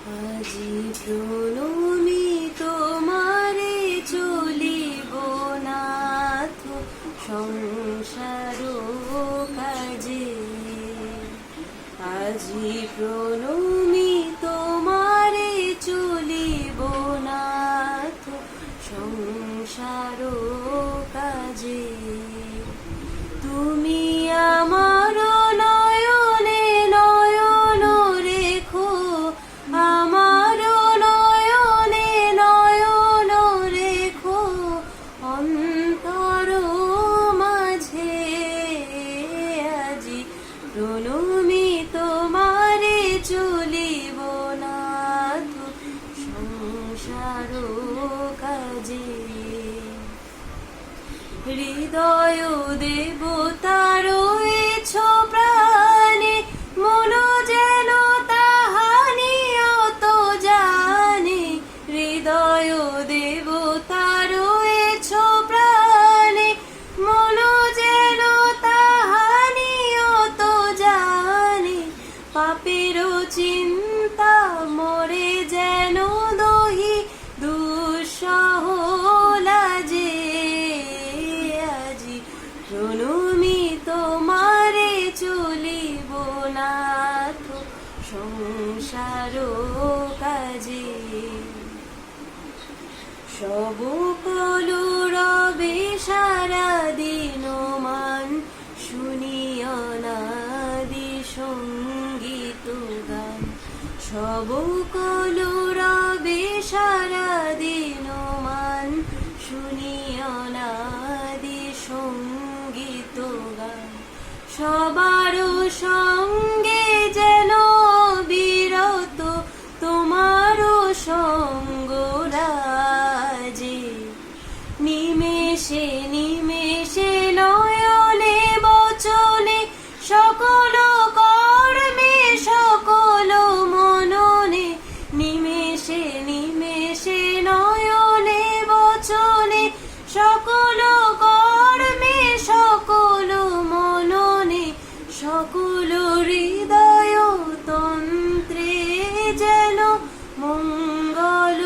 আজি প্রণমি তোমারে চলিব নাথ সংসার কাজে। আজি প্রণমি তোমারে চলিব নাথ সংসার কাজে। তুমি আমার নয়নে নয়ন রেখো, আমার নয়নে নয়ন রেখো অন্তর মাঝে। আজি প্রণমি তোমারে চলিব নাথ সংসার কাজে। হৃদয় দেবতা রয়েছ প্রাণে, মন যেন তাহানি অত জানে। হৃদয় দেবতা রয়েছ প্রাণে, মন যেন তাহানি অত জানে। পাপের চিন্তা মরে যেন দহি দুঃসহ লাজে। আজি প্রণমি তোমারে চলিব নাথ সংসার কাজে। সব কলু রবে সারা দিন মান, শুনিয়া নাদি সঙ্গীত গান। সব কলু রবে সারা দিন মান, শুনিয়া নাদি সঙ্গীত গান। সবার সঙ্গে যেন বিরত তোমার সঙ্গ রাজে। নিমেষে নিমেষে নয়নে বচনে, সকল কর্মে সকল মননে। নিমেষে নিমেষে নয়নে বচনে, সকল কর্মে সকল মননে। সকল হৃদয় তন্ত্রে যেন মঙ্গল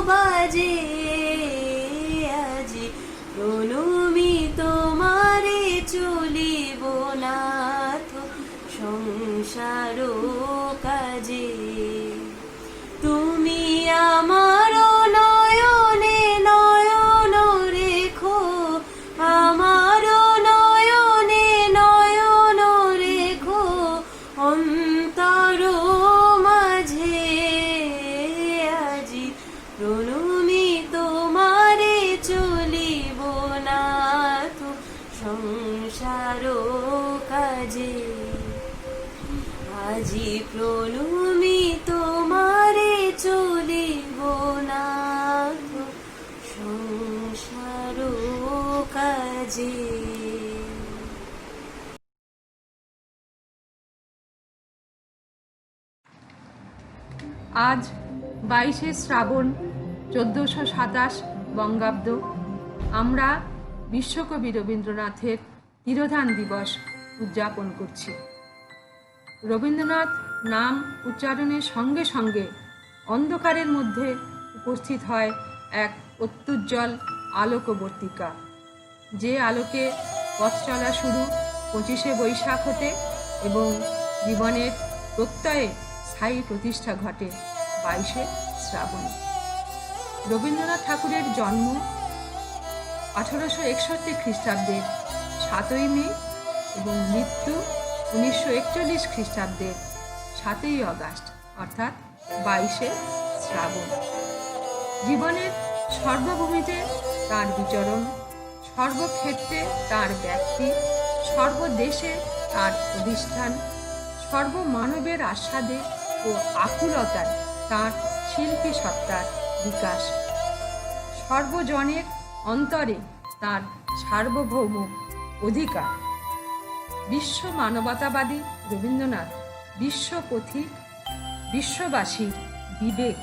বাজে। আজি প্রণমি তোমারে চলিব নাথ সংসার কাজে। তুমি আমার নয়নে নয়ন রেখো, আমার নয়নে নয়ন রেখো অন্তর মাঝে। আজি প্রণমি তোমারে চলিব নাথ সংসার কাজে। আজি প্রণমি তোমারে চলিব নাথ সংসার কাজে। আজ 22শে শ্রাবণ 1427 বঙ্গাব্দ। আমরা বিশ্বকবি রবীন্দ্রনাথের তিরোধান দিবস উদযাপন করছি। রবীন্দ্রনাথ নাম উচ্চারণের সঙ্গে সঙ্গে অন্ধকারের মধ্যে উপস্থিত হয় এক অত্যুজ্জ্বল আলোকবর্তিকা, যে আলোকে পথ চলা শুরু 25শে বৈশাখ হতে এবং জীবনের প্রত্যয়ে স্থায়ী প্রতিষ্ঠা ঘটে 22শে শ্রাবণ। রবীন্দ্রনাথ ঠাকুরের জন্ম 1861 খ্রিস্টাব্দের 7ই মে এবং মৃত্যু 1941 খ্রিস্টাব্দের 7ই আগস্ট অর্থাৎ 22শে শ্রাবণ। জীবনের সর্বভূমিতে তার বিচরণ, সর্বক্ষেত্রে তার ব্যক্তি, সর্বদেশে তার অধিষ্ঠান, সর্বমানবের আস্বাদে ও আকুলতায় তার শিল্পী সত্তার বিকাশ, সর্বজনের অন্তরে তার সার্বভৌম অধিকার। বিশ্ব মানবতাবাদী রবীন্দ্রনাথ বিশ্বপথিক, বিশ্ববাসীর বিবেক।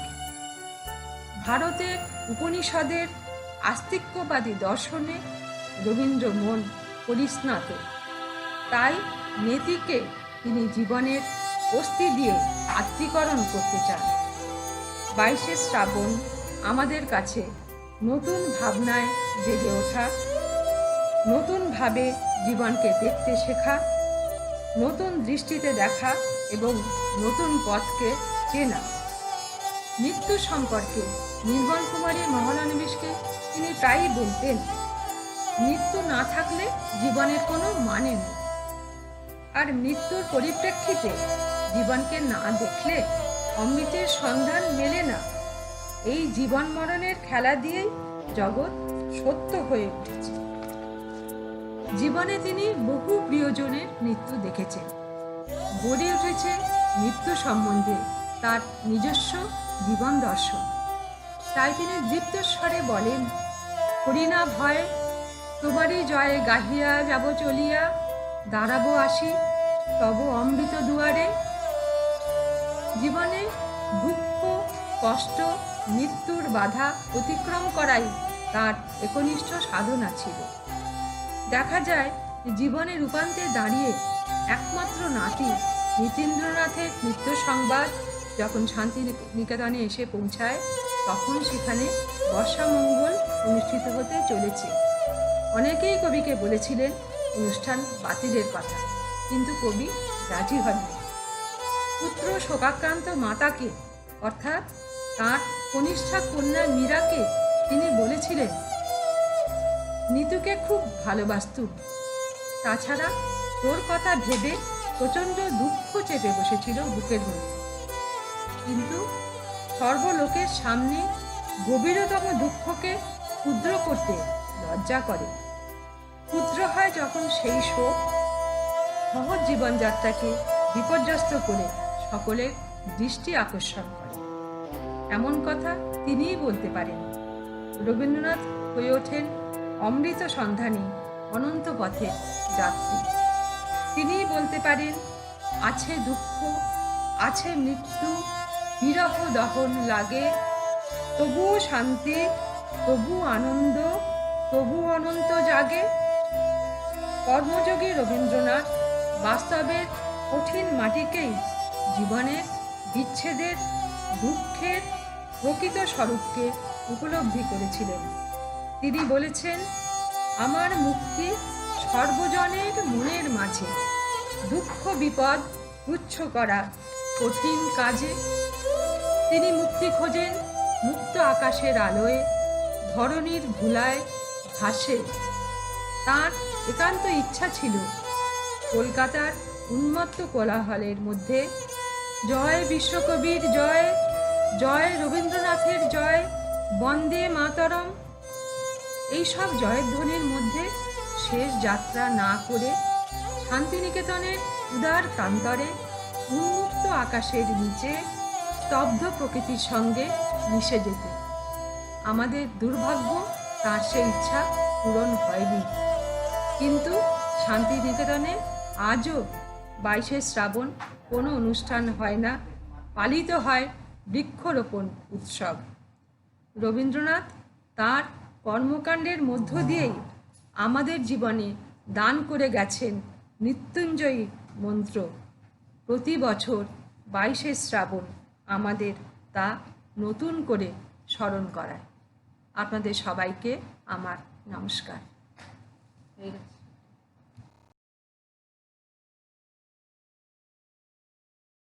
ভারতের উপনিষদের আস্তিক্যবাদী দর্শনে রবীন্দ্র মন পরিস্নাত। তাই নেতিকে তিনি জীবনের অস্থি দিয়ে আত্মীকরণ করতে চান। 22শে শ্রাবণ আমাদের কাছে নতুন ভাবনায় জেগে ওঠা, নতুনভাবে জীবনকে দেখতে শেখা, নতুন দৃষ্টিতে দেখা এবং নতুন পথকে চেনা। মৃত্যু সম্পর্কে নির্মল কুমারী মহলানবিশকে তিনি প্রায়ই বলতেন, মৃত্যু না থাকলে জীবনের কোনো মানে নেই, আর মৃত্যুর পরিপ্রেক্ষিতে জীবনকে না দেখলে অমৃতের সন্ধান মেলে না। এই জীবন মরণের খেলা দিয়েই জগৎ সত্য হয়ে উঠেছে। জীবনে তিনি বহু প্রিয়জনের মৃত্যু দেখেছেন, গড়ে উঠেছে মৃত্যু সম্বন্ধে তার নিজস্ব জীবন দর্শন। তাই তিনি দীপ্তস্বরে বলেন, করি না ভয়, তোমারই জয়ে গাহিয়া যাব চলিয়া, দাঁড়াবো আসি তব অমৃত দুয়ারে। জীবনে দুঃখ, কষ্ট, মৃত্যুর বাধা অতিক্রম করাই তার একনিষ্ঠ সাধনা ছিল। দেখা যায় জীবনের রূপান্তে দাঁড়িয়ে একমাত্র নাতি নীতিন্দ্রনাথের মৃত্যু সংবাদ যখন শান্তিনিকেতনে এসে পৌঁছায়, তখন সেখানে বর্ষামঙ্গল অনুষ্ঠিত হতে চলেছে। অনেকেই কবিকে বলেছিলেন অনুষ্ঠান বাতিলের কথা, কিন্তু কবি রাজি হননি। পুত্র শোকাক্রান্ত মাতাকে অর্থাৎ তাঁর কনিষ্ঠা কন্যা মীরাকে তিনি বলেছিলেন, নিতুকে খুব ভালোবাসতুম, তাছাড়া তোর কথা ভেবে প্রচণ্ড দুঃখ চেপে বসেছিল বুকের মধ্যে, কিন্তু সর্বলোকের সামনে গভীরতম দুঃখকে ক্ষুদ্র করতে লজ্জা করে। ক্ষুদ্র হয় যখন সেই শোক সহজ জীবনযাত্রাকে বিপর্যস্ত করে সকলের দৃষ্টি আকর্ষণ করে। এমন কথা তিনিই বলতে পারেন। রবীন্দ্রনাথ হয়ে ওঠেন অমৃত সন্ধানী অনন্ত পথের যাত্রী। তিনিই বলতে পারেন, আছে দুঃখ, আছে মৃত্যু, বিরহ দহন লাগে, তবুও শান্তি, তবু আনন্দ, তবু অনন্ত জাগে। কর্মযোগী রবীন্দ্রনাথ বাস্তবের কঠিন মাটিকেই জীবনের বিচ্ছেদের, দুঃখের প্রকৃত স্বরূপকে উপলব্ধি করেছিলেন। তিনি বলেছেন, আমার মুক্তি সর্বজনের মনের মাঝে, দুঃখ বিপদ তুচ্ছ করা কঠিন কাজে। তিনি মুক্তি খোঁজেন মুক্ত আকাশের আলোয়, ধরণীর ধুলায় ঘাসে। তার একান্ত ইচ্ছা ছিল কলকাতার উন্মত্ত কোলাহলের মধ্যে জয় বিশ্বকবির জয়, জয় রবীন্দ্রনাথের জয়, বন্দে মাতরম, এইসব জয়ধ্বনির মধ্যে শেষ যাত্রা না করে শান্তিনিকেতনের উদার প্রান্তরে উন্মুক্ত আকাশের নিচে স্তব্ধ প্রকৃতির সঙ্গে মিশে যেতে। আমাদের দুর্ভাগ্য তার সেই ইচ্ছা পূরণ হয়নি, কিন্তু শান্তিনিকেতনে আজও 22শে শ্রাবণ কোনো অনুষ্ঠান হয় না, পালিত হয় বৃক্ষরোপণ উৎসব। রবীন্দ্রনাথ তার কর্মকাণ্ডের মধ্য দিয়েই আমাদের জীবনে দান করে গেছেন মৃত্যুঞ্জয়ী মন্ত্র। প্রতি বছর 22শে শ্রাবণ আমাদের তা নতুন করে স্মরণ করায়। আপনাদের সবাইকে আমার নমস্কার।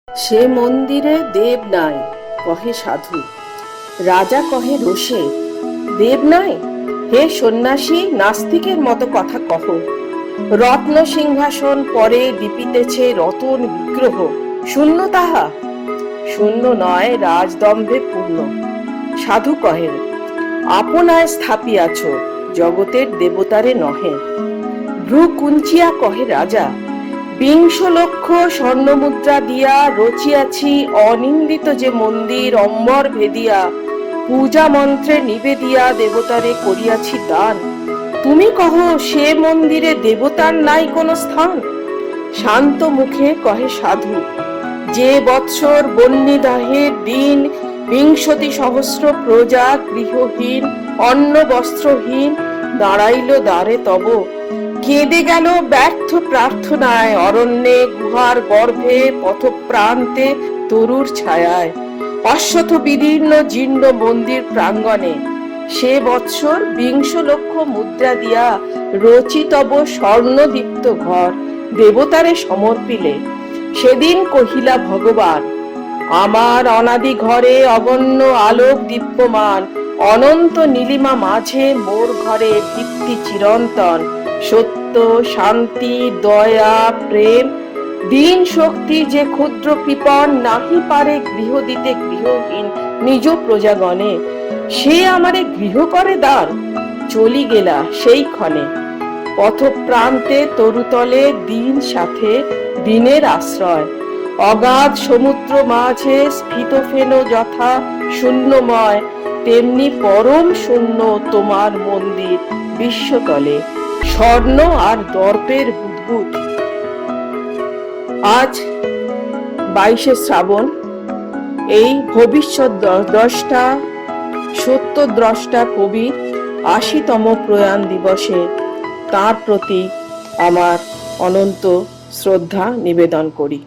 সে মন্দিরে দেব নাই কহে সাধু, রাজা কহে রোষে, দেব নাই হে সন্ন্যাসী, নাস্তিকের মতো কথা কহ। রত্ন সিংহাসন পরে দীপিতেছে রতন বিগ্রহ, শূন্য তাহা? শূন্য নয়, রাজদম্ভে পূর্ণ। সাধু কহেন, আপনায় স্থাপিয়াছ, জগতের দেবতারে নহে। ভ্রু কুঞ্চিয়া কহে রাজা, 20 লক্ষ স্বর্ণমুদ্রা দিয়া রচিয়াছি অনিন্দিত যে মন্দির, অম্বর ভেদিয়া পূজা মন্ত্রে নিবেদিয়া দেবতারে করিয়াছি দান। তুমি কহ সে মন্দিরে দেবতার নাই কোনো স্থান? শান্ত মুখে কহে সাধু, যে বৎসর বন্যিদাহের দিন 20 সহস্র প্রজা গৃহহীন অন্ন বস্ত্রহীন দাঁড়াইল দ্বারে তব, কেঁদে গেল ব্যর্থ প্রার্থনায়, অরণ্যে গুহার গর্ভে পথপ্রান্তে তরুর ছায়ায়। অশ্বথ বিদীর্ণ জীর্ণ মন্দির প্রাঙ্গণে সে বৎসর 20 লক্ষ মুদ্রা দিয়া রচিতব স্বর্ণদীপ্ত ঘর দেবতারে সমর্পিলে সেদিন কহিলা ভগবান, আমার অনাদি ঘরে অগণ্য আলোক দীপ্যমান, অনন্ত নীলিমা মাঝে মোর ঘরে ভিত্তি চিরন্তন, সত্য শান্তি দয়া প্রেম দীন শক্তি যে ক্ষুদ্র কৃপণ নাহি পারে গৃহ দিতে গৃহহীন নিজ প্রজাগণে, সে আমারে গৃহ করে দান। চলি গেলা সেই ক্ষণে পথ প্রান্তে তরুতলে দিন সাথে দিনের আশ্রয়, অগাধ সমুদ্র মাঝে স্ফীত ফেন যথা শূন্যময়, তেমনি পরম শূন্য তোমার মন্দির বিশ্বতলে স্বর্ণ আর দর্পের বুদবুদ। আজ 22শে শ্রাবণ, এই ভবিষ্যৎ দ্রষ্টা সত্য দ্রষ্টা কবির 80তম প্রয়াণ দিবসে তার প্রতি আমার অনন্ত শ্রদ্ধা নিবেদন করি।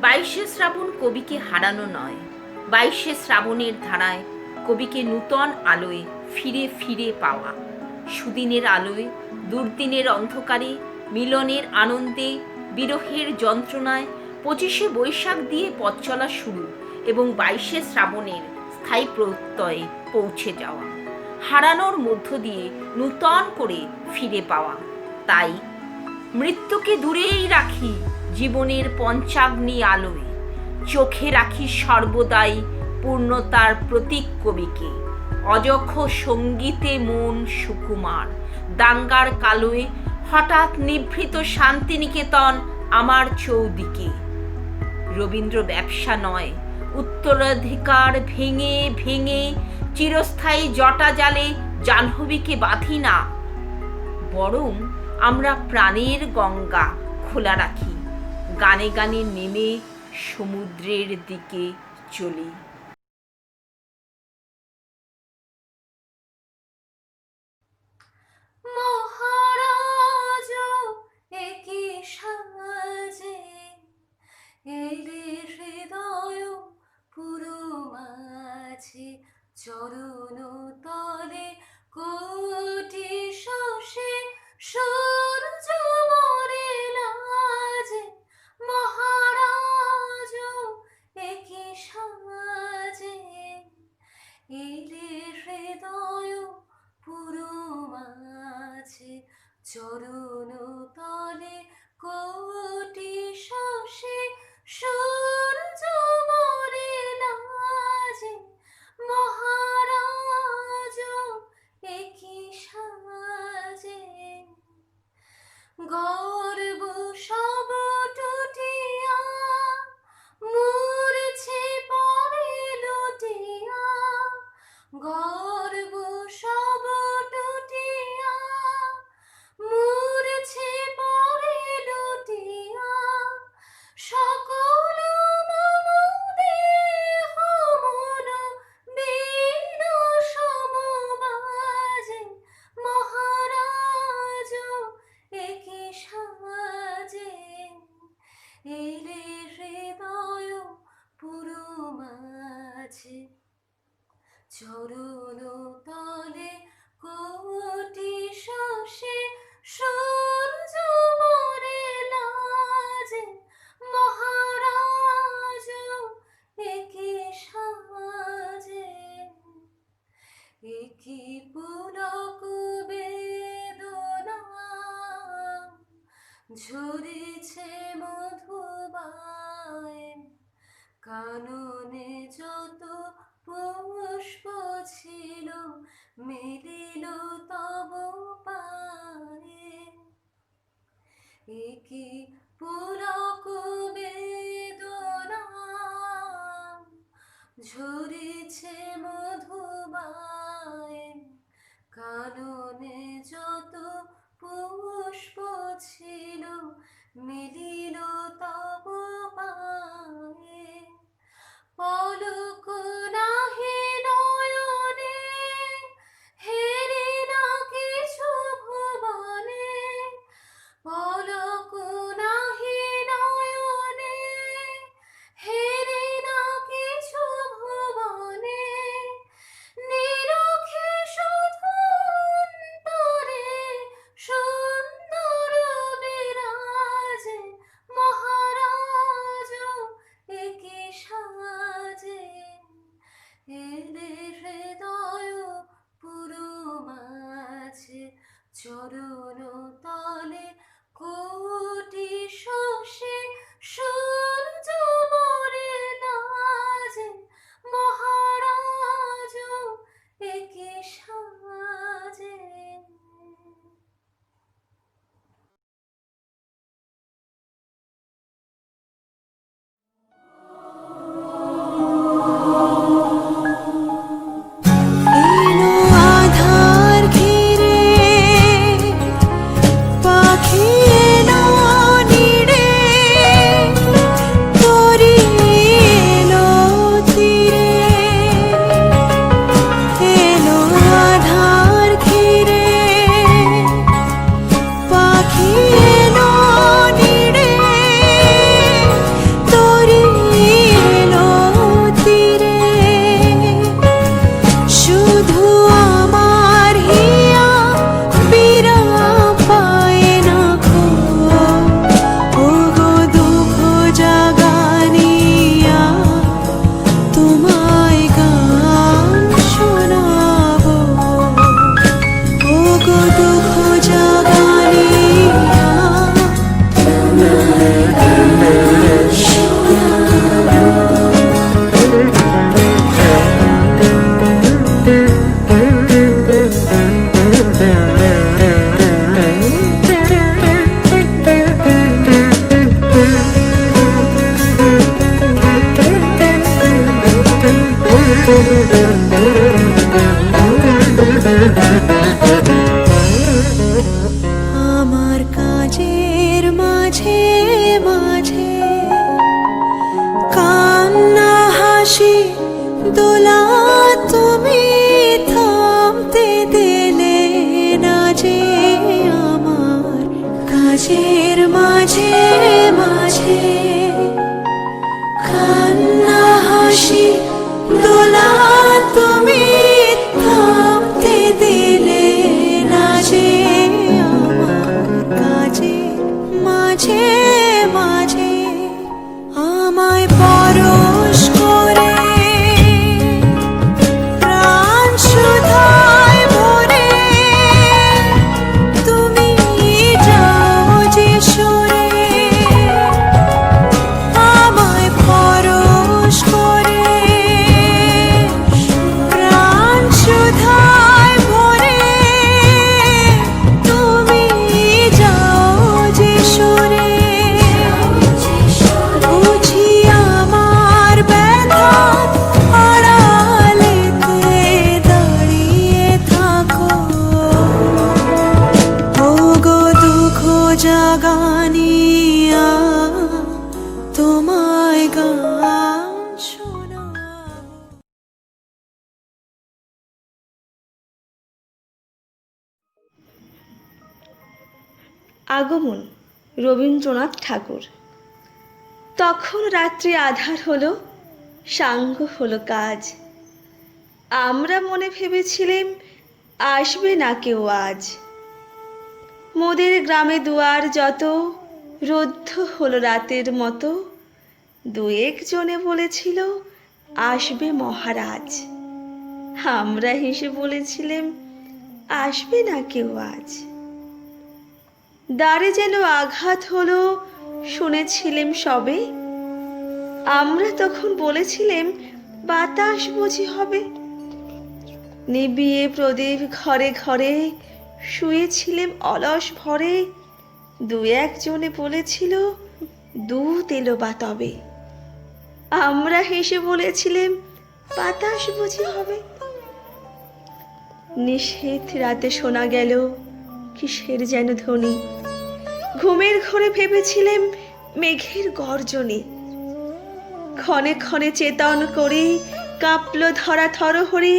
বাইশে শ্রাবণ কবিকে হারানো নয়, 22শে শ্রাবণের ধারায় কবিকে নূতন আলোয় ফিরে ফিরে পাওয়া। সুদিনের আলোয়, দুর্দিনের অন্ধকারে, মিলনের আনন্দে, বিরহের যন্ত্রণায় 25শে বৈশাখ দিয়ে পথ চলা শুরু এবং 22শে শ্রাবণের স্থায়ী প্রত্যয়ে পৌঁছে যাওয়া, হারানোর মধ্য দিয়ে নূতন করে ফিরে পাওয়া। তাই মৃত্যুকে দূরেই রাখি জীবনের পঞ্চাগ্নি আলোয়, চোখে রাখি সর্বদাই পূর্ণতার প্রতীক কবিকে। অযক্ষ সঙ্গীতে মন সুকুমার, দাঙ্গার কালোয় হঠাৎ নিভৃত শান্তিনিকেতন আমার চৌদিকে। রবীন্দ্র ব্যবসা নয়, উত্তরাধিকার ভেঙে ভেঙে চিরস্থায়ী জটা জালে জাহ্নবীকে বাঁধি না, বরং আমরা প্রাণের গঙ্গা খোলা রাখি, গানে গানে নেমে সমুদ্রের দিকে চলি। মহারাজ একই সাজে এলে হৃদয় পুরো মাঝে, চরণ তলে কোটি শশে সূর্য মরে লাজে। মহারাজ একই সাজে এলে হৃদয় পুরো মাঝে, চরণ তলে কোটি শশে সূর্য মরে লাজে। মহারাজ একই সাজে গর্ব সব টুটিয়া মূর্ছে পরে লুটিয়া, গর্ব সব টুটিয়া মূর্ছে পরে লুটিয়া, সকল মম দেহ মন বীণ সমবাজে। মহারাজ একই সাজে এলে হৃদয় পুরো মাঝে, চরণ তলে কোটি শশে সূর্য মরে লাজে। মহারাজ একই সাজে একই পুলক বেদনা ঝরেছে মধুবায়, কাননে যত পুষ্প ছিল মিলিল তব পায়ে। একই পুলক বেদনা ঝরেছে মধুবায়, কাননে যত পুষ্প ছিল মিলিল তব পায়ে। পলক নাহি নয়নে হেরি না কিছু ভুবনে, পলক নাহি নয়নে হেরি না কিছু ভুবনে, নিরখে শুধু অন্তরে সুন্দর বিরাজে। মহারাজ একই সাজে এলে হৃদয় পুরো মাঝে, চরণ তলে কোটি শশে সূর্য মরে লাজে। মহারাজ একই সাজে। এলো আধার ঘিরে পাখি এলো নিড়ে মাঝে কান্না হাসি দোলা তুমি থামতে দিলে না যে আমার কাজে মাঝে মাঝে আমায় পরশ করে প্রাণ সুধায় ভরে তুমি যাও যে সরে আমায় পরশ করে প্রাণ সুধায় ভরে তুমি যাও যে সরে বুঝি আমার ব্যথা আড়ালেতে দাঁড়িয়ে থাকো ওগো দুঃখ জাগানিয়া তোমায় গান শোনাবো। আগমন রবীন্দ্রনাথ ঠাকুর। তখন রাত্রি আধার হলো, সাঙ্গ হলো কাজ। আমরা মনে ভেবেছিলেম আসবে না কেউ আজ। মোদের গ্রামে দুয়ার যত রুদ্ধ হলো রাতের মতো। দু একজনে বলেছিল আসবে মহারাজ। আমরা হেসে বলেছিলেম আসবে না কেউ আজ। দ্বারে যেন আঘাত হলো, শুনেছিলেম সবে। আমরা তখন বলেছিলেম বাতাস বুঝি হবে। নিবিয়ে প্রদীপ ঘরে ঘরে শুয়েছিলেম অলস ভরে। দু একজনে বলেছিল দুধ এলো বা তবে। আমরা হেসে বলেছিলেম বাতাস বুঝি হবে। নিষেধ রাতে শোনা গেল কিসের যেন ধ্বনি। ঘুমের ঘরে ভেবেছিলেম মেঘের গর্জনে। ক্ষণে ক্ষণে চেতন করে কাঁপল ধরা থরহরি।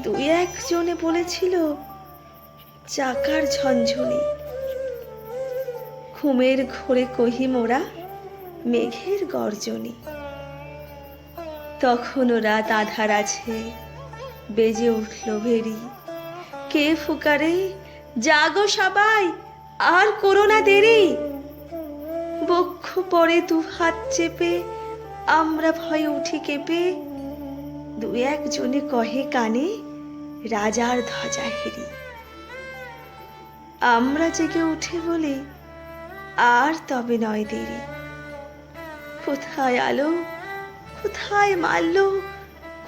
দু একজনে বলেছিল চাকার ঝনঝনি। ঘুমের ঘোরে কহি মোরা মেঘের গর্জনি। তখনও রাত আধার আছে, বেজে উঠল ভেরি। কে ফুকারে জাগো সবাই, আর করো না দেরি। বক্ষ পরে দু হাত চেপে আমরা ভয়ে উঠি কেঁপে। দু একজনে কহে কানে রাজার ধ্বজা হেরি। আমরা জেগে উঠে বলি আর তবে নয় দেরি। কোথায় আলো, কোথায় মাল্য,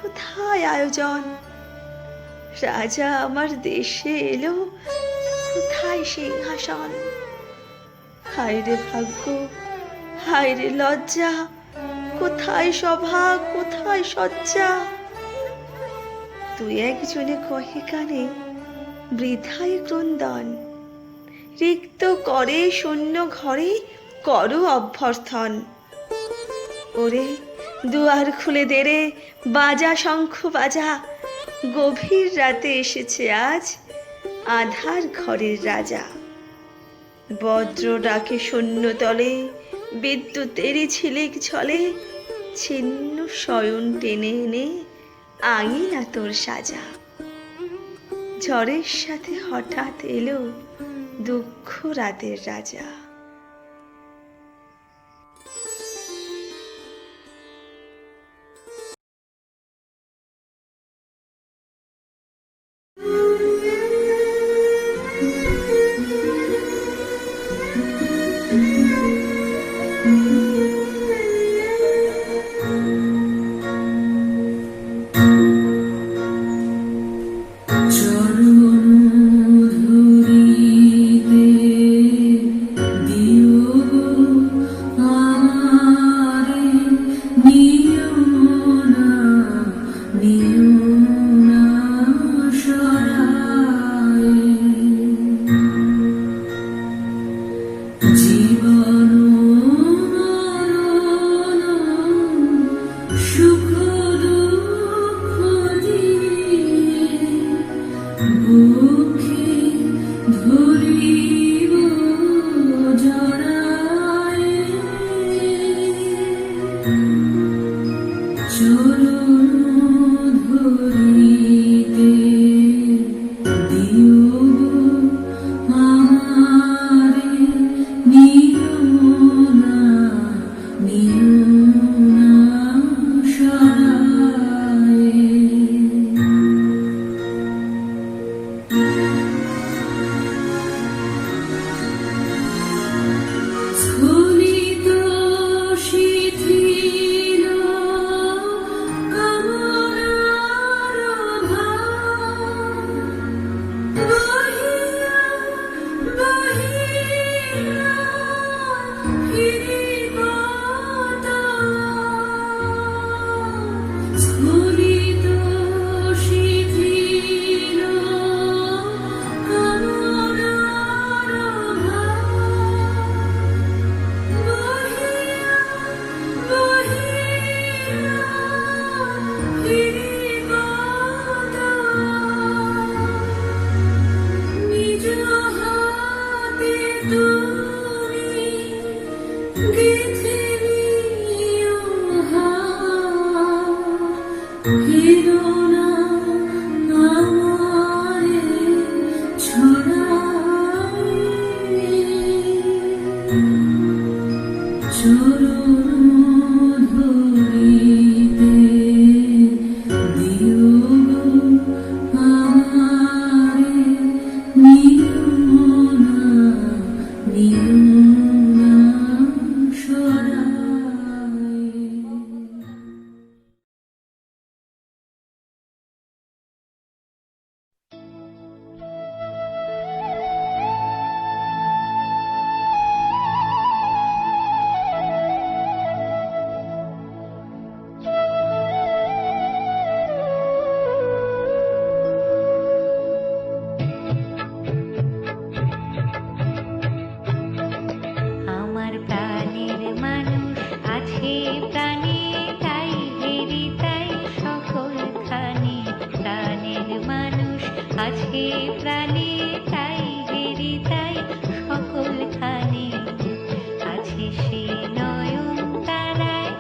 কোথায় আয়োজন। রাজা আমার দেশে এলো, কোথায় সিংহাসন। হায় রে ভাগ্য, হায় রে লজ্জা, কোথায় সভা, কোথায় সজ্জা। দু একজনে কহে কানে বৃথায় ক্রন্দন। রিক্ত করে শূন্য ঘরে করো অভ্যর্থন। ওরে দুয়ার খুলে দেরে, বাজা শঙ্খ বাজা। গভীর রাতে এসেছে আজ আধার ঘরের রাজা। বজ্র ডাকে শূন্য তলে, বিদ্যুতেরই ঝিলিক ছলে। ছিন্ন শয়ন টেনে এনে আঙিনা তোর সাজা। ঝড়ের সাথে হঠাৎ এলো দুঃখ রাতের রাজা। আছে প্রাণে তাই হেরি তাই সকল খানে আছে সে নয়ন তারায়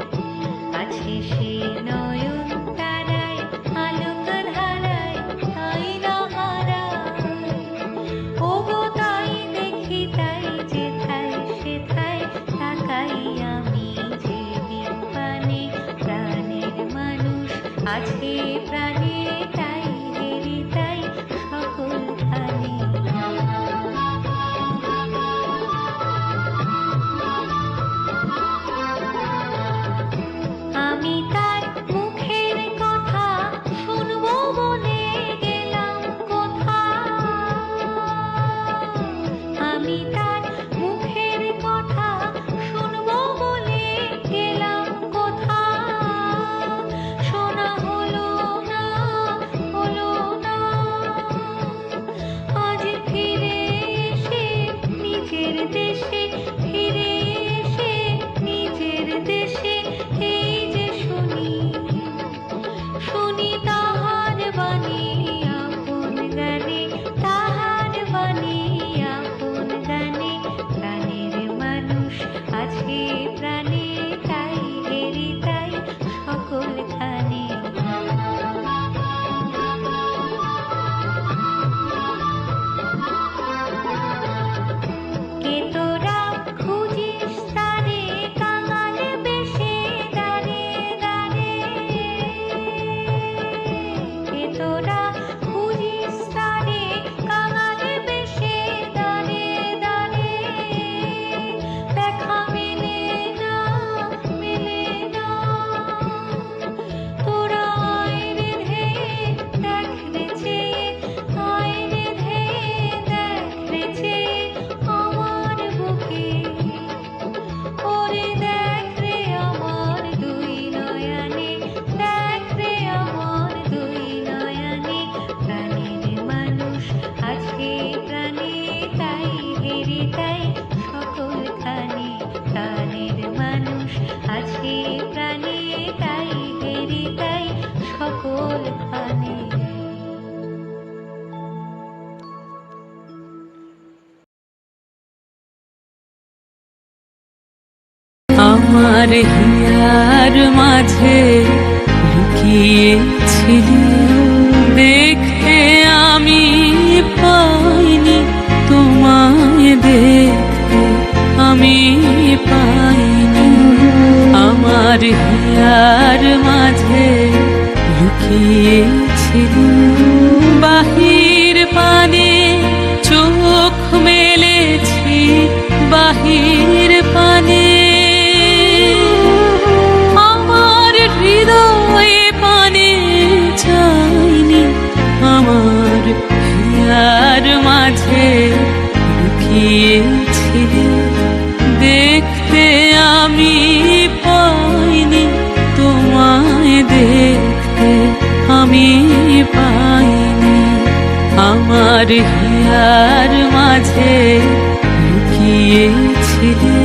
আছে সে নয়ন তারায় আলোক ধারায় তাই না হারায় ওগো তাই দেখি তাই যেথায় সেথায় তাকাই আমি যে বিপানে প্রাণের মানুষ আছে প্রাণে তাই হেরি তাই সকল খানে আমি তার মুখের কথা শুনবো বলে গেলাম কোথা আমি তার মুখের কথা শুনবো বলে গেলাম কোথা শোনা হলো না আজ ফিরে এসে নিজের দেশে ফিরে এসে নিজের দেশে এই যে শুনি শুনি তাহার বাণী আপন গানে তাহার বাণী আপন গানে প্রাণের মানুষ আছে প্রাণে তাই হেরি তাই সকল খানে কে তোরা খুঁজিস তারে কাঙাল বেশে দাঁড়ে দাঁড়ে কে তোরা খুঁজিস তারে কাঙাল বেশে দাঁড়ে দাঁড়ে দেখা মেলে না তোরা আয় রে ধে দেখ রে চেয়ে আয় রে ধে দেখ রে চেয়ে আমার বুকে ওরে দেখ রে আমার দুই নয়নে দেখ রে আমার দুই নয়নে প্রাণের মানুষ আছে প্রাণে তাই হেরি তাই সকল খানে প্রাণের মানুষ আছে প্রাণে তাই হেরি তাই সকল খানে আমার হিয়ার মাঝে লুকিয়েছিলি দেখে আমি পাইনি তোমায় দেখতে আমি পাইনি আমার হিয়ার মাঝে লুকিয়েছিলি বাহির পানে চোখ মেলেছি বাহির পানে আমার হৃদয়ে পানে চাইনি আমার হিয়ার মাঝে লুকিয়েছিলি দেখতে আমি পাইনি তোমায় দেখতে আমি পাইনি আমার হিয়ার মাঝে লুকিয়েছিলি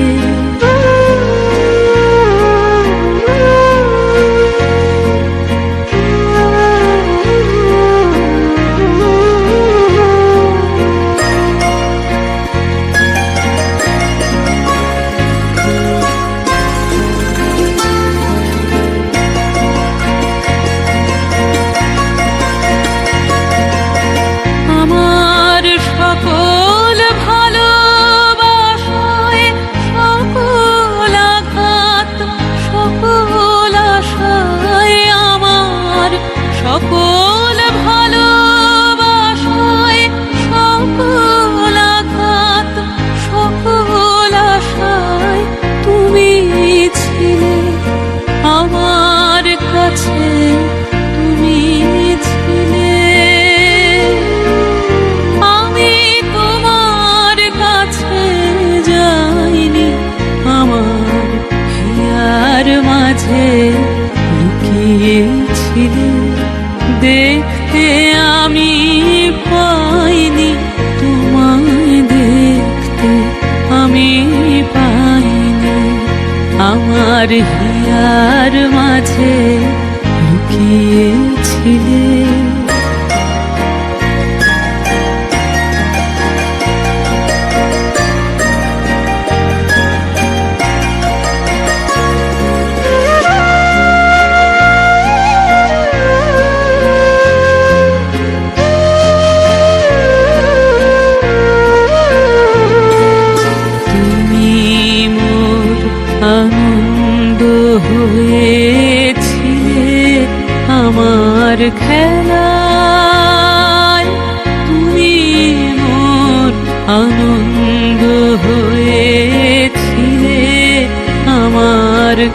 আমার সকল ভালোবাসায় সকল আঘাত সকল আশায় আমার সকল ভালোবাসায় সকল আঘাত সকল আশায় তুমি ছিলে আমার কাছে তুমি ছিলে আমি তোমার কাছে যাইনি আমার হিয়ার মাঝে লুকিয়েছিলে দেখতে আমি পাইনি তোমায় দেখতে আমি পাইনি আমার হিয়ার মাঝে লুকিয়েছিলে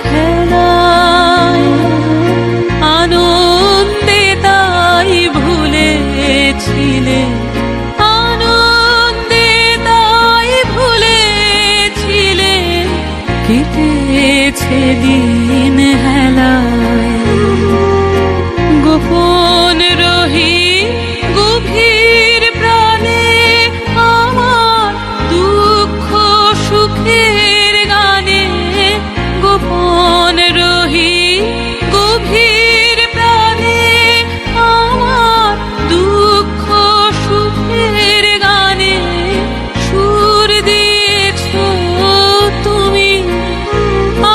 খেলায় আনন্দে তাই ভুলেছিলে, আনন্দে তাই ভুলেছিলে, কেটেছে দিন হেলায়। গোপন রহি গভীর প্রাণে আমার দুঃখ সুখের গানে, গোপন রহি গভীর প্রাণে আমার দুঃখ সুখের গানে সুর দিয়েছ তুমি।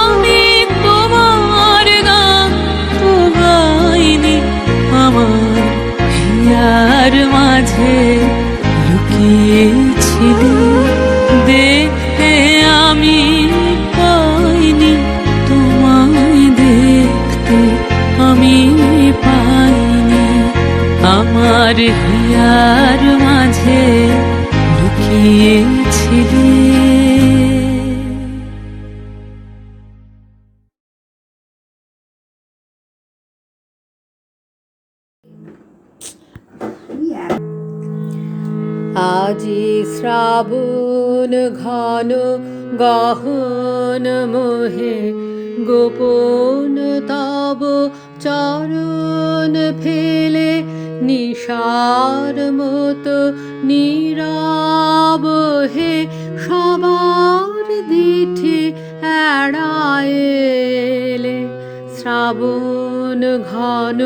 আমি তোমার গান তো গাইনি, আমার হিয়ার মাঝে লুকিয়েছিলি, দেখতে আমি পাইনি তোমায়, দেখতে আমি পাইনি। আমার হিয়ার মাঝে লুকিয়েছিলি। আজি শ্রাবণ ঘন গহন মোহে, গোপন তব চরণ ফেলে নিশার মতো নীরব হে, সবার দিঠি এড়ায়েলে। শ্রাবণ ঘন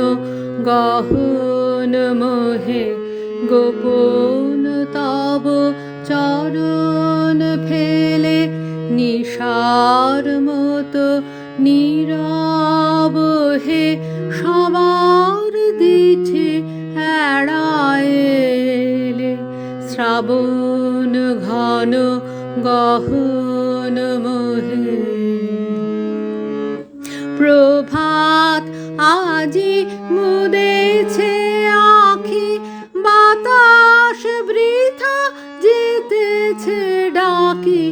গহন মোহে, গোপন তব চরণ ফেলে নিশার মতো নীরব হে, সবার দিঠি এড়ায়েলে। শ্রাবণ ঘন গহন মোহে। প্রভাত আজি মুদেছে আখি, বাতাস বৃথা যেতেছে ডাকি।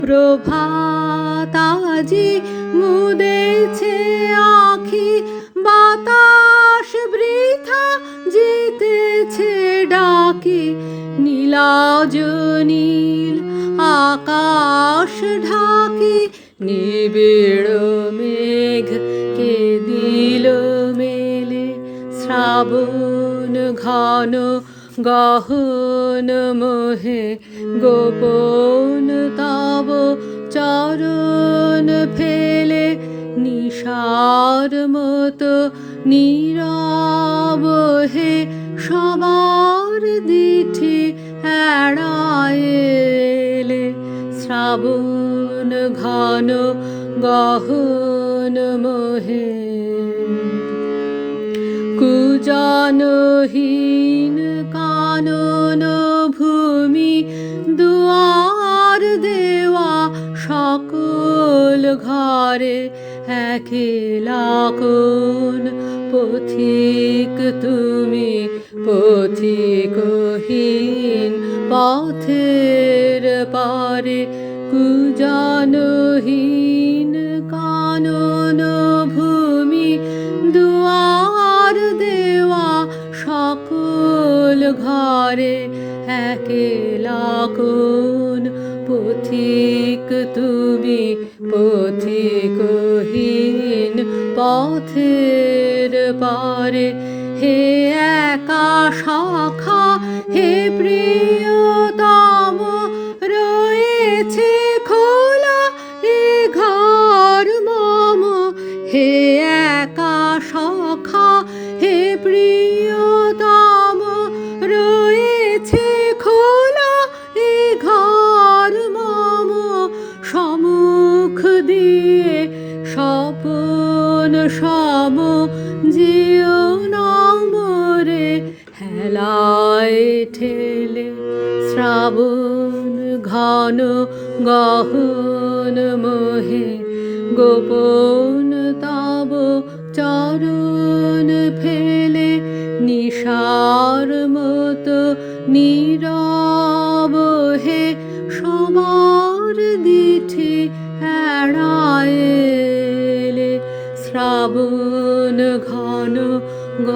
প্রভাত আজি মুদেছে আখি, বাতাস বৃথা যেতেছে ডাকি। নীলাজ নীল আকাশ ঢাকি, নিবিড় মেঘ কে দিল মেলে। শ্রাবণ ঘন গহন মোহে, গোপন তব চরণ ফেলে নিশার মতো নীরব হে, সবার দিঠি এড়ায়েলে। শ্রাবণ ঘন গহন মোহে। কুজনহীন কানন ভূমি, দুয়ার দেওয়া সকল ঘরে, একলা কোন পথিক তুমি, পথিকহীন পথের পারে। কুজনহীন কানন ভূমি, দুয়ার দেওয়া সকল ঘরে, একলা কোন পথিক তুমি, পথিকহীন পথের পারে। হে একা সখা, হে প্রিয়তম, রয়েছে খোলা এ ঘর মম। হে একা সখা, হে প্রিয়তম, রয়েছে খোলা এ ঘর মম। সম্মুখ দিয়ে স্বপন সম যেও নামরে, হেলায় ঠেলে। শ্রাবণ ঘন গহন মোহে, গোপন তব চরণ ফেলে নিশার মতো নীরব হে, সবার দিঠি এড়ায়ে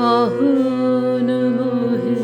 গহন মোহে।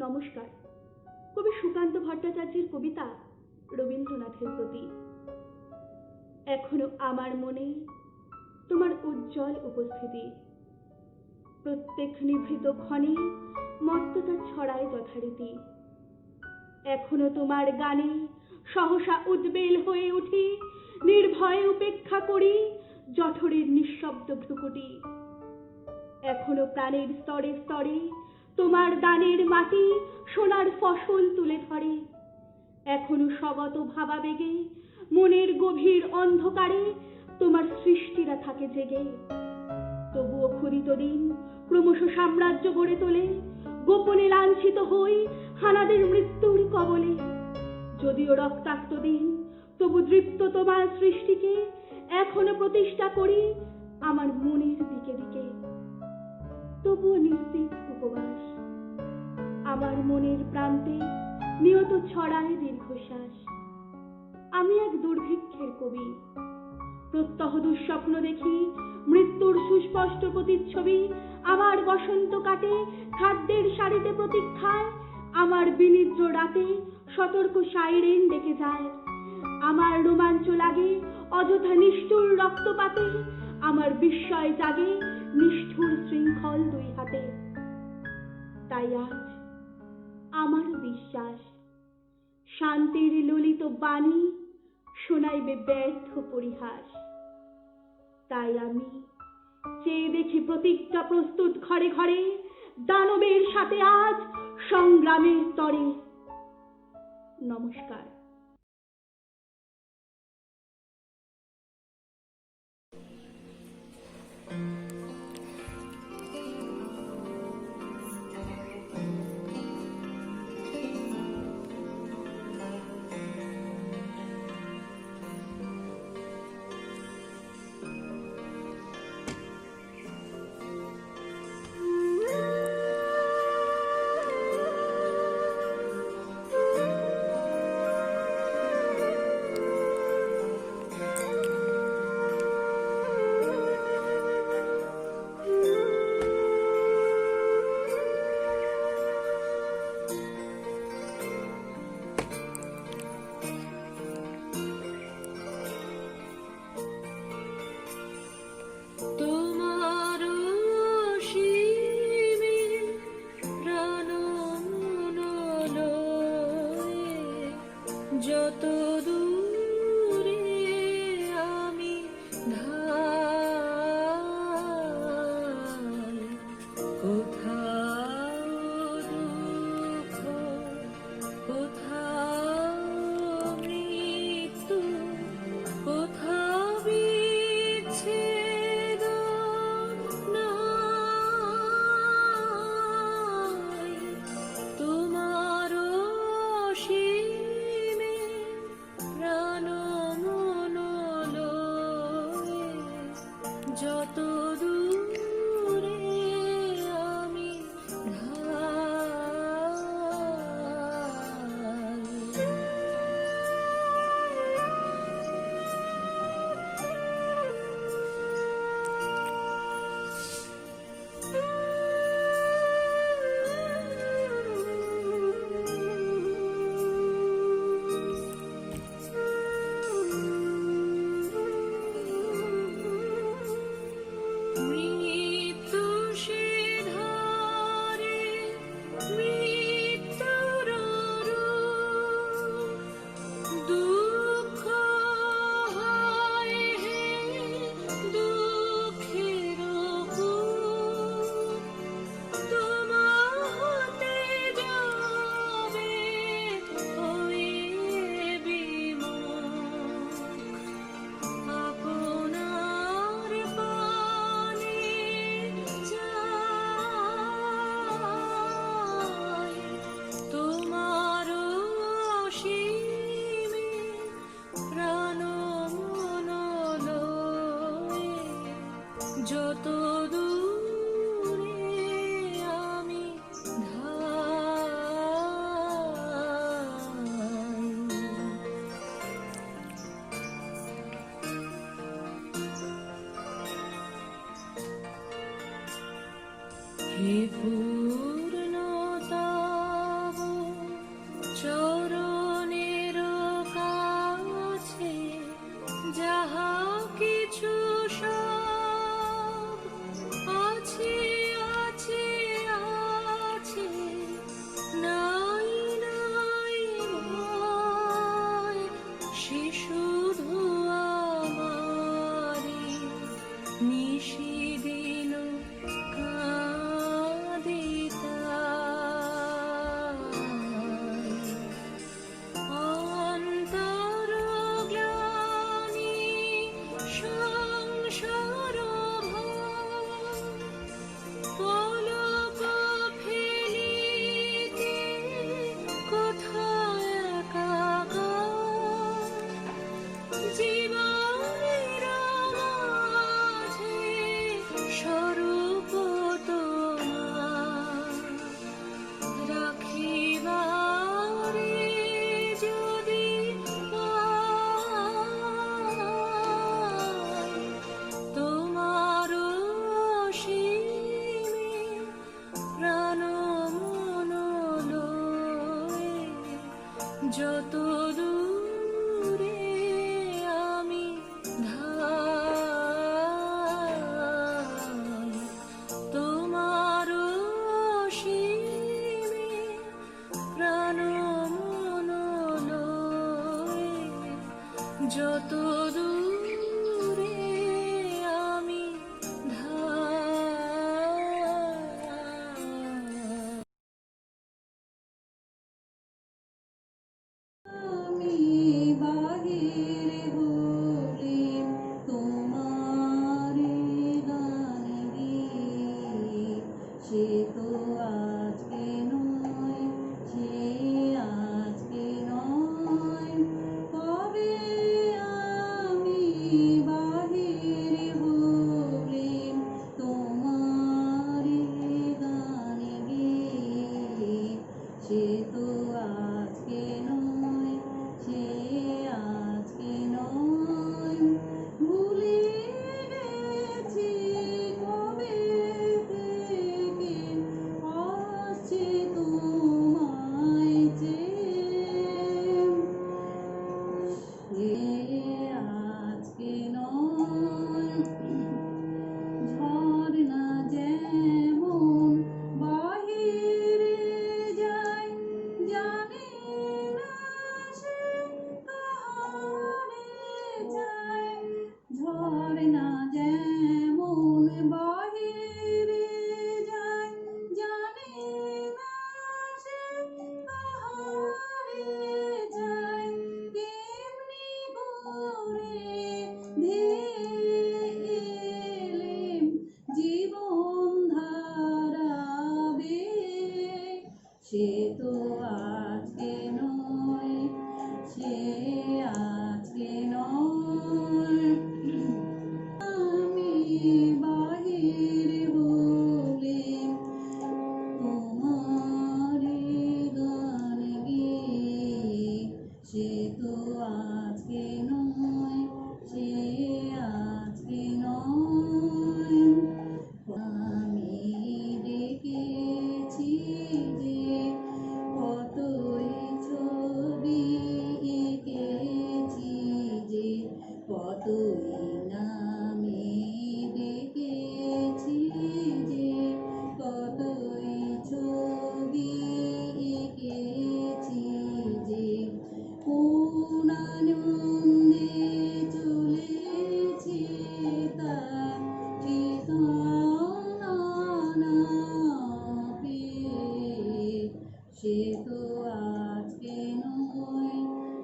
নমস্কার। কবি সুকান্ত ভট্টাচার্যের কবিতা রবীন্দ্রনাথের প্রতি। এখনো আমার মনে তোমার উজ্জ্বল উপস্থিতি, প্রত্যেক নিভৃত ক্ষণে মত্ততা ছড়ায় যথারীতি। এখনো তোমার গানে সহসা উদ্বেল হয়ে উঠি, নির্ভয়ে উপেক্ষা করি জঠরের নিঃশব্দ ভ্রুকুটি। এখনো প্রাণের স্তরে স্তরে তোমার দানের মাটি সোনার ফসল তুলে ধরে। এখনো স্বগত ভাবাবেগে মনের গভীর অন্ধকারে তোমার সৃষ্টিরা থাকে জেগে। তবুও ক্ষুদিত দিন ক্রমশ সাম্রাজ্য গড়ে তোলে, গোপনে লাঞ্ছিত হই হানাদের মৃত্যুর কবলে। যদিও রক্তাক্ত দিন তবু দৃপ্ত তোমার সৃষ্টিকে এখনো প্রতিষ্ঠা করি আমার মনের দিকে দিকে। তবুও নিশ্চিত উপবাস আমার মনের প্রান্তে নিয়ত ছড়ায় দীর্ঘশ্বাস। আমি এক দুর্ভিক্ষের কবি, প্রত্যহ দুঃস্বপ্ন দেখি মৃত্যুর সুস্পষ্ট প্রতিচ্ছবি। আমার বসন্ত কাটে খাদ্যের সারিতে প্রতীক্ষায়, আমার বিনিদ্র রাতে সতর্ক সাইরেন ডেকে যায়। আমার রোমাঞ্চ লাগে অযথা নিষ্ঠুর রক্তপাতে, আমার বিস্ময় জাগে নিষ্ঠুর শৃঙ্খল দুই হাতে। তাই আজ আমার বিশ্বাস শান্তির ললিত বাণী শোনাইবে ব্যর্থ পরিহাস। তাই আমি চেয়ে দেখি প্রতিজ্ঞা প্রস্তুত ঘরে ঘরে, দানবের সাথে আজ সংগ্রামের তরে। নমস্কার। পূর্ণতম চরণের কাছে যাহা কিছু সব আছে আছে আছে, নাই নাই ভয়, সে শুধু আমারি নিশিদিন কাঁদিতাই। অন্তরগ্লানি সংসার ভয়, পলক ফেলিতে কোথায় একাকার, জীবনের মাঝে স্বরূপ তোমার রাখিবারে যদি পাই, তোমার অসীমে প্রাণ মন লয়ে যত দূরে আমি ধাই, তোমার অসীমে প্রাণ মন লয়ে যত দূরে আমি ধাই। আমি বাহিরে বলি তোমার গান গিয়ে, সে তো আজকে নয়, সে আজকে নয়, তবে আমি বাহিরে বলি তোমার গান গিয়ে, সে তো আজকে নয়, সে আজকে নয়, ভুলে গেছি কবে থেকে আসছে তোমায় চেয়ে, সে আজকে নয়। ঝর্ণা যেমন বাহিরে যায়, জানে না সে কাহারে যায়, ঝর্ণা যেমন বাহিরে যায়, জানে না সে কাহারে যায়, তেমনি করে ধেয়ে এলেম জীবন ধারাবে, সে তো আজকে নয়, সে আজকে নয়। আমি বাহিরে বলে তোমার গান গিয়ে, সে তো আজকে নয়, সে আজকে নয়। আমি দেখেছি যে কতই ছবি এঁকেছি, যে কতই নামে দেখেছি, যে কতই ছবি এঁকেছি, যে কোন আনন্দে চলেছি তার ঠিকানা না পেয়ে, সে তো আজকে নয়,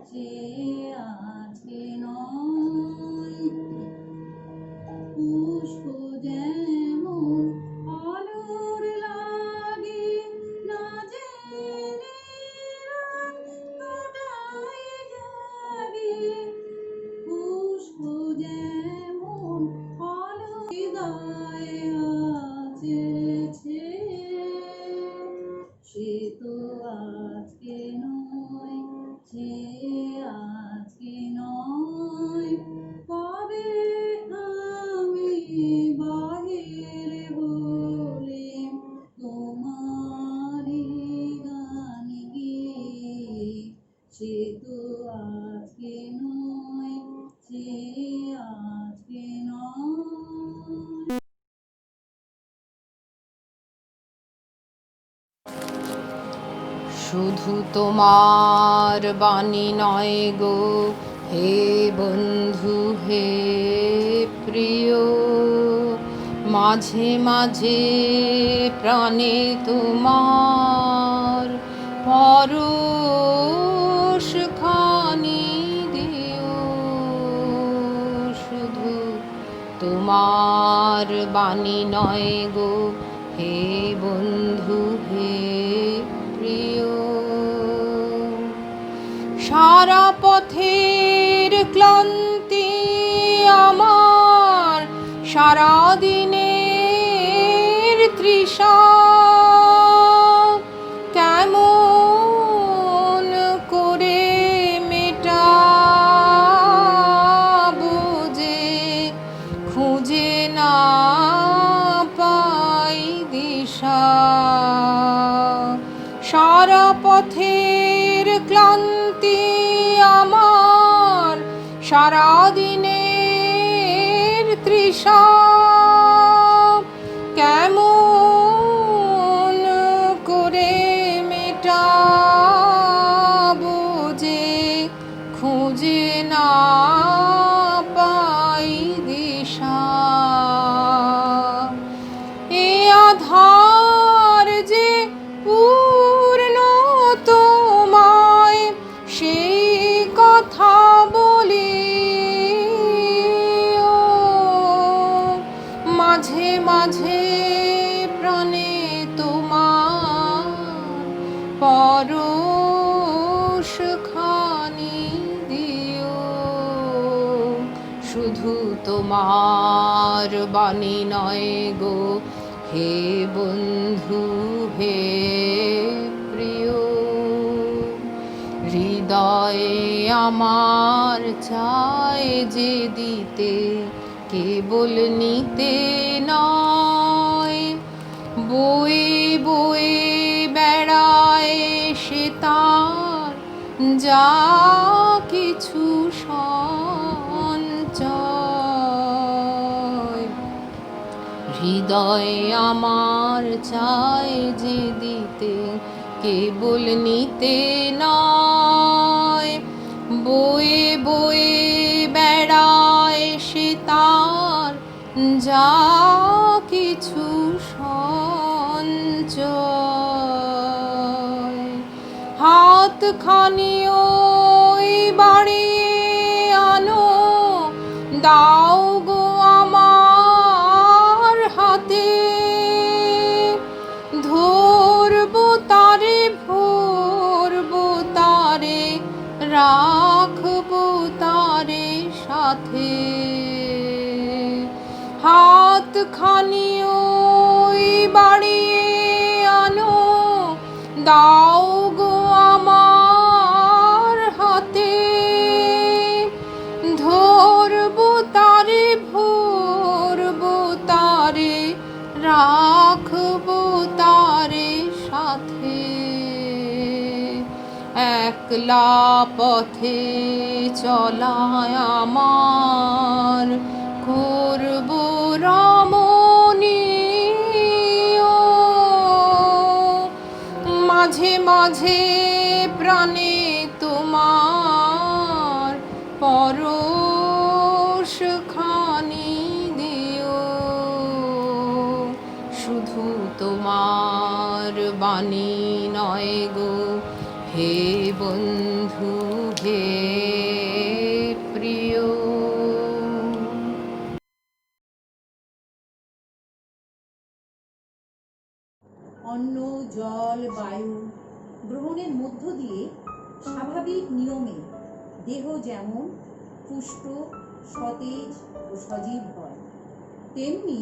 সে আজকে নয়। পুষ্প যেমন আলোর লাগে না জেনে রাতটাই জাগে, পুষ্প যেমন আলো হৃদয়ে আছে, সে তো আজকে সে তো আজকে নয়, সে আজকে নয়। শুধু তোমার বাণী নয় গো হে বন্ধু হে প্রিয়, মাঝে মাঝে প্রাণে তোমার পরশ খানি দিও। শুধু তোমার বাণী নয় গো হে বন্ধু হে প্রিয়, সারা পথের ক্লান্তি আমার, সারা দিনের তৃষা কেমন করে মেটাবো যে খুঁজে না পাই দিশা। সারা পথের ক্লান্তি আমার, সারা দিনের তৃষা কেমন করে মেটাবো যে খুঁজে না পাই দিশা। এ আধার যে পূর্ণ তোমায় সেই কথা বলি, মাঝে মাঝে প্রাণে তোমার পরশ খানি দিও। শুধু তোমার বাণী নয় গো হে বন্ধু হে প্রিয়, হৃদয়ে আমার চায় যে দিতে কেবল নিতে নয়। বয়ে বয়ে বেড়ায় সে তার যা কিছু সঞ্চয়। হৃদয়ে আমার চায় যে দিতে কেবল নিতে নয়। বয়ে বয়ে বেড়ায় সে তার যা কিছু সঞ্চয়। হাত খানি ওই বাড়িয়ে আনো, দাও গো আমার হাতে, ধরবো তারে ভরবো তারে রাখবো তারে সাথে। হাত খানি ওই বাড়িয়ে আনো, দাও গো আমার হাতে, ধরবো তারে ভরবো তারে রাখবো তারে সাথে। একলা পথে চলায় আমার করবো রমণীয়, মাঝে মাঝে প্রাণে তোমার পরশ খানি দিও। শুধু তোমার বাণী নয় গো হে বন্ধু হে প্রিয়। অন্ন জল বায়ু গ্রহণের মধ্য দিয়ে স্বাভাবিক নিয়মে দেহ যেমন পুষ্ট সতেজ ও সজীব হয়, তেমনি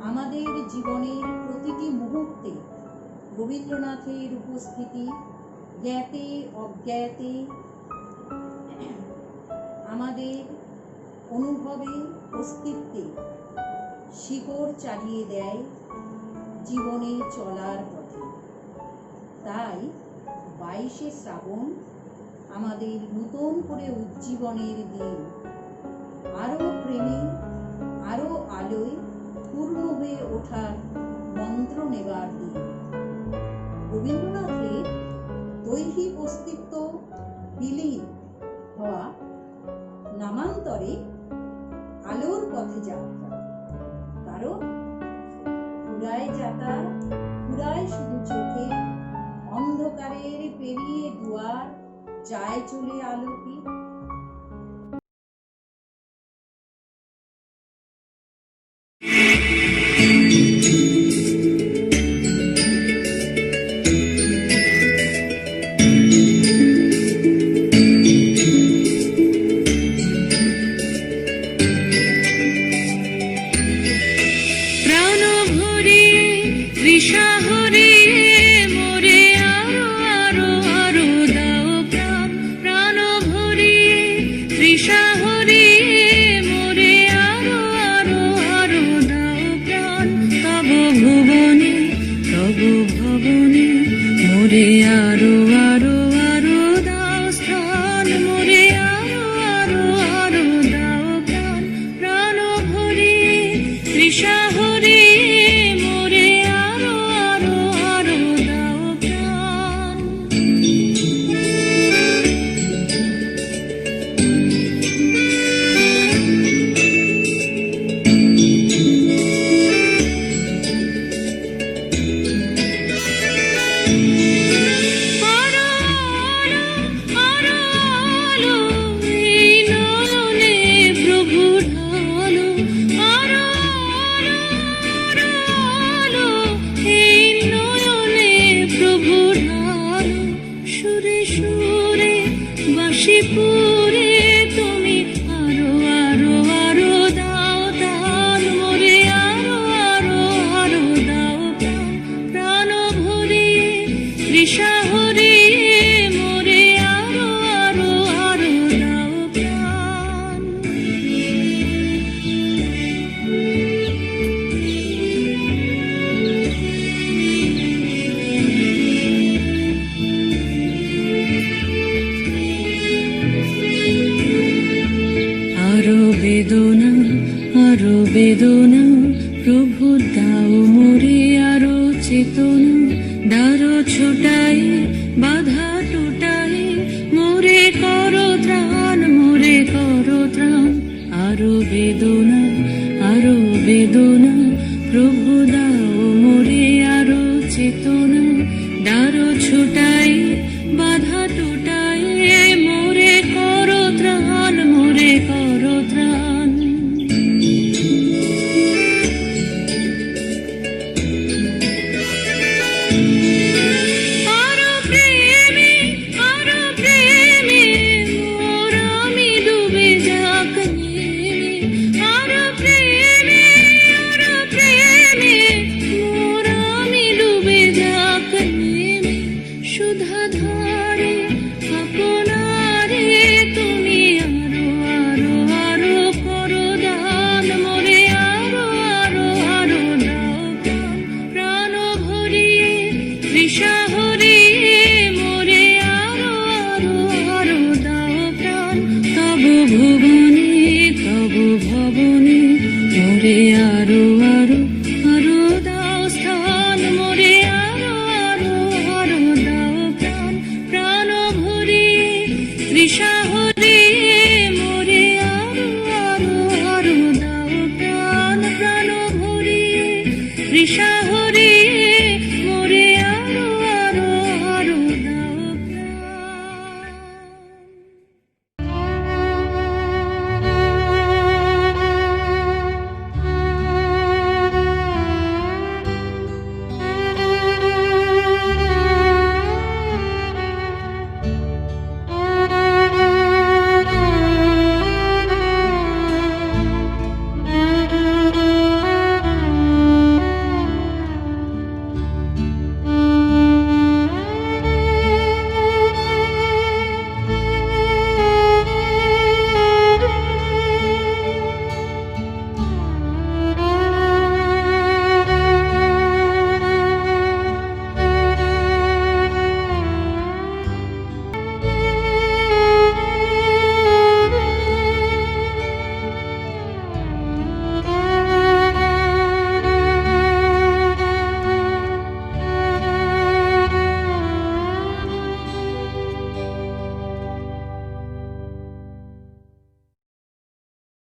আমাদের জীবনের প্রতিটি মুহূর্তে রবীন্দ্রনাথের উপস্থিতি জ্ঞাতে অজ্ঞাতে আমাদের অনুভবে অস্তিত্বে শিকড় চালিয়ে দেয় জীবনে চলার পথে। তাই 22শে শ্রাবণ আমাদের নতুন করে উজ্জীবনের দিন, আরো প্রেমে আরো আলোয় পূর্ণ হয়ে ওঠার মন্ত্র নেবার দিন। রবীন্দ্রনাথের দৈহিক অস্তিত্ব বিলীন হওয়া নামান্তরে আলোর পথে যাত্রা, কারণ ফুরায় যাতা, ফুরায় শুধু চোখে, অন্ধকারের পেরিয়ে দুয়ার যায় চলে আলোকে। প্রাণ ভরিয়ে তৃষা হরিয়ে মোরে আরো আরো আরো দাও প্রাণ। প্রাণ ভরিয়ে তৃষা হরিয়ে মোরে আরো আরো আরো দাও প্রাণ। তব ভুবনে তব ভবনে মোরে আরো আরো আরো দাও স্থান। মোরে আরো আরো আরো দাও প্রাণ। প্রাণ ভরিয়ে তৃষা হরিয়ে মোরে আরো আরো আরো দাও প্রাণ। আরো আলো আরো আলো এই নয়নে প্রভু ঢালো। আরো আলো আরো আলো এই নয়নে প্রভু ঢালো। সুরে সুরে বাঁশি পুরে তুমি আরো আরো আরো দাও দান। মোরে আরো আরো আরো দাও প্রাণ। প্রাণ ভরিয়ে তৃষা হরিয়ে মোরে আরো আরো আরো দাও প্রাণ। আরো বেদনা আরো বেদনা প্রভু দাও মোরে আরো চেতনা। দ্বারো ছোটাই বাধা টুটাই মোরে করো ত্রাণ। মোরে করো ত্রাণ। আরো বেদনা আরো বেদনা প্রভু দাও মোরে আরো চেতনা। দ্বারো ছোটাই বাধা টুটাই মোরে করো ত্রাণ। মোরে করো ত্রাণ। আরো প্রেমে মোর আমি ডুবে যাক নেমে। আরো প্রেমে মোর আমি ডুবে যাক নেমে। সুধা ধারে আপনারে তুমি আরো আরো আরো করো দান। মোরে আরো আরো আরো দাও প্রাণ। প্রাণ ভরিয়ে তৃষা হরিয়ে